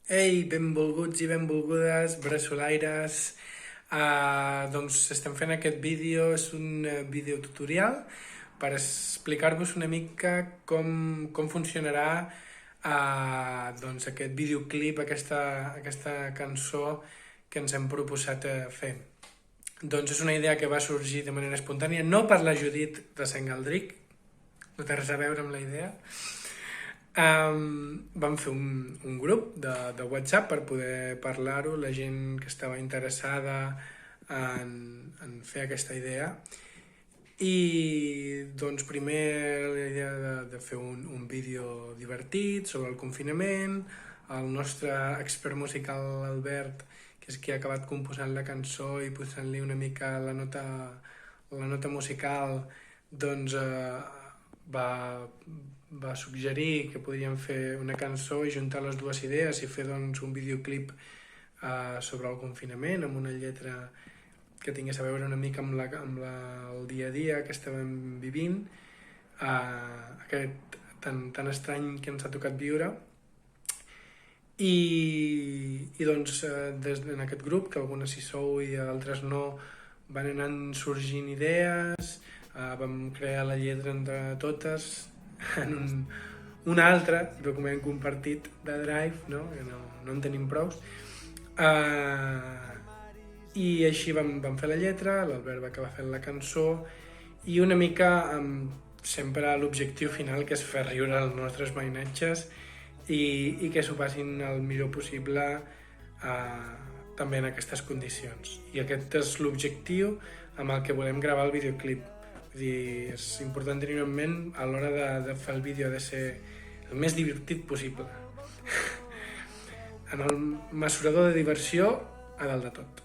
Ei, benvolguts i benvolgudes, braçolaires. Doncs estem fent aquest vídeo, és un vídeo tutorial per explicar-vos una mica com funcionarà doncs aquest videoclip, aquesta cançó que ens hem proposat fer. Doncs és una idea que va sorgir de manera espontània, no per la Judit de Sant Galdric, no té res a veure amb la idea. Vam fer un grup de WhatsApp per poder parlar-ho, la gent que estava interessada en fer aquesta idea. I doncs primer la idea de fer un vídeo divertit sobre el confinament. El nostre expert musical Albert, que és qui ha acabat composant la cançó i posant-li una mica la nota musical, doncs va suggerir que podríem fer una cançó i juntar les dues idees i fer doncs un videoclip sobre el confinament amb una lletra que tingués a veure una mica amb el dia a dia que estàvem vivint, aquest tan estrany que ens ha tocat viure. I doncs en aquest grup, que algunes hi sou i altres no, van anant sorgint idees, vam crear la lletra entre totes en un altre document compartit de Drive, no? Que no en tenim prous. I així vam fer la lletra, l'Albert va acabar fent la cançó i una mica amb sempre l'objectiu final, que és fer riure els nostres veïnatges i que s'ho passin el millor possible també en aquestes condicions. I aquest és l'objectiu amb el que volem gravar el videoclip. Vull dir, és important tenir en ment a l'hora de fer el vídeo, ha de ser el més divertit possible. En el mesurador de diversió, a dalt de tot.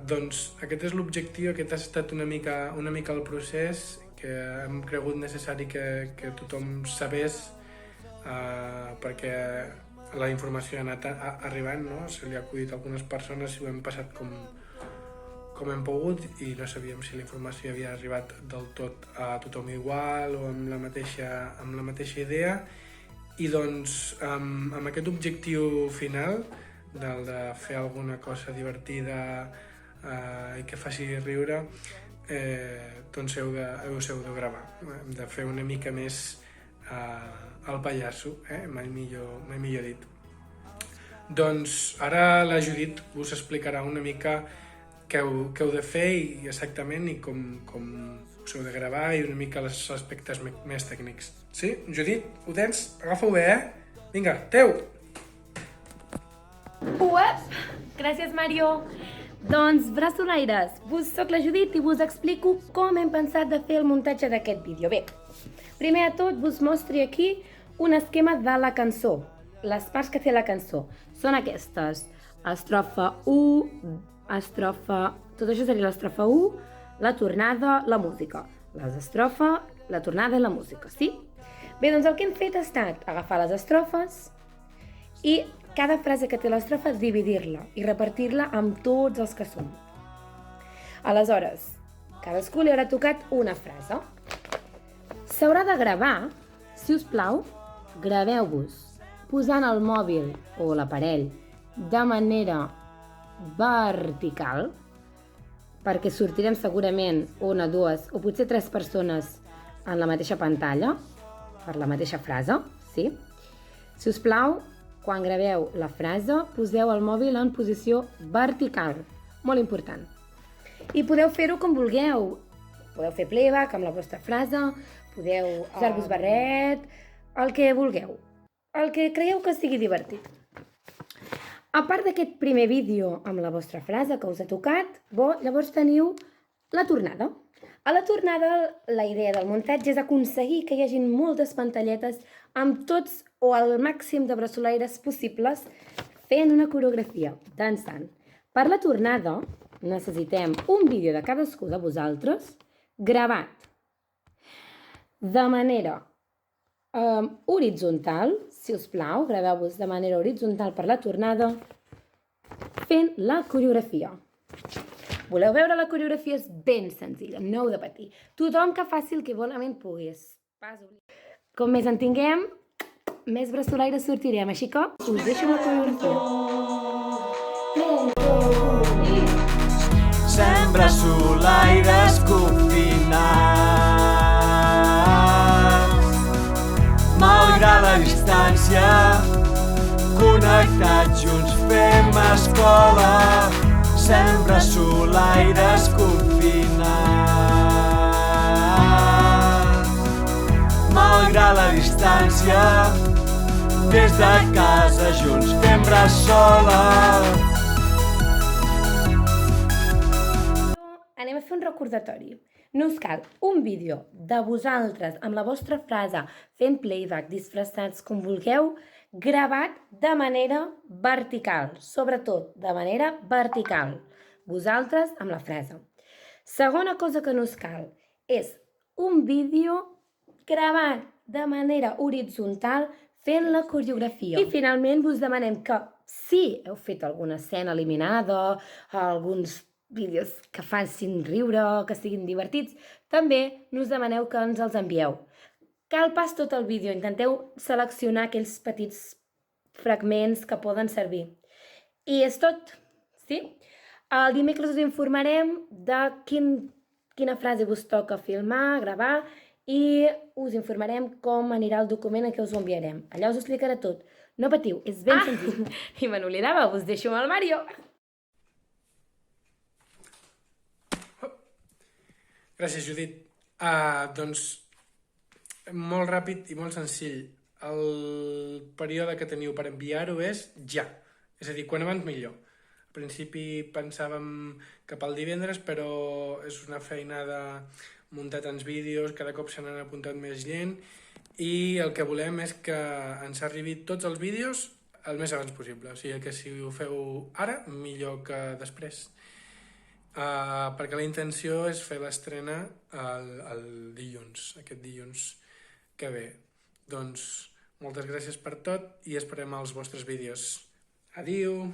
Doncs aquest és l'objectiu, aquest ha estat una mica el procés que hem cregut necessari que tothom sabés, perquè la informació ha anat arribant, no? Se li ha acudit a algunes persones i ho hem passat com hem pogut i no sabíem si la informació havia arribat del tot a tothom igual o amb la mateixa idea. I doncs amb aquest objectiu final del de fer alguna cosa divertida i que faci riure, doncs heu de gravar. Hem de fer una mica més el pallasso, mai millor dit. Doncs ara la Judit us explicarà una mica què heu de fer i exactament i com us heu de gravar i una mica els aspectes més tècnics. Sí? Judit, ho tens? Agafa-ho bé, Vinga, teu! Uep! Gràcies, Mario. Doncs, braçolaires, soc la Judit i vos explico com hem pensat de fer el muntatge d'aquest vídeo. Bé, primer de tot vos mostro aquí un esquema de la cançó. Les parts que té la cançó són aquestes. Estrofa 1, estrofa... Tot això seria l'estrofa 1, la tornada, la música. L'estrofa, la tornada i la música, sí? Bé, doncs el que hem fet ha estat agafar les estrofes i cada frase que té l'estrofa dividir-la i repartir-la amb tots els que són. Aleshores, cadascú li haurà tocat una frase. S'haurà de gravar, si us plau, graveu-vos posant el mòbil o l'aparell de manera vertical, perquè sortirem segurament una, dues o potser tres persones en la mateixa pantalla per la mateixa frase, sí? Si us plau, quan graveu la frase, poseu el mòbil en posició vertical, molt important. I podeu fer-ho com vulgueu. Podeu fer playback amb la vostra frase, podeu posar-vos barret, el que vulgueu, el que creieu que sigui divertit. A part d'aquest primer vídeo amb la vostra frase que us ha tocat, llavors teniu la tornada. A la tornada, la idea del muntatge és aconseguir que hi hagi moltes pantalletes amb tots o el màxim de braçolaires possibles fent una coreografia, dansant. Per la tornada, necessitem un vídeo de cadascú de vosaltres gravat de manera horitzontal, si us plau, graveu-vos de manera horitzontal per la tornada, fent la coreografia. Voleu veure la coreografia? És ben senzilla, no heu de patir. Tothom que faci el que bonament pugui. Com més en tinguem, més braçolaires sortirem, així que us deixo amb la coreografia. Sembra solaires confinats, malgrat la distància, connectats junts fem escola. Sembra solaires confinats, malgrat la distància, des de casa junts fem bressola. Anem a fer un recordatori. No us cal un vídeo de vosaltres amb la vostra frase fent playback, disfressats com vulgueu, gravat de manera vertical, sobretot de manera vertical. Vosaltres amb la frase. Segona cosa que no us cal és un vídeo gravat de manera horitzontal fent la coreografia. I finalment us demanem que si heu fet alguna escena eliminada, alguns vídeos que facin riure, que siguin divertits, també us demaneu que ens els envieu. Cal pas tot el vídeo, intenteu seleccionar aquells petits fragments que poden servir. I és tot, sí? El dimecres us informarem de quina frase us toca filmar, gravar, i us informarem com anirà el document en què us ho enviarem. Allà us ho explicarà tot. No patiu, és ben senzill. I me n'oblidava, us deixo amb el Mario. Gràcies, Judit. Doncs, molt ràpid i molt senzill. El període que teniu per enviar-ho és ja. És a dir, quan abans millor. Al principi pensàvem cap al divendres, però és una feinada muntar tants vídeos, cada cop se n'han apuntat més gent, i el que volem és que ens arribi tots els vídeos el més abans possible. O sigui que si ho feu ara, millor que després. Perquè la intenció és fer l'estrena el dilluns, aquest dilluns que ve. Doncs moltes gràcies per tot i esperem els vostres vídeos. Adiu!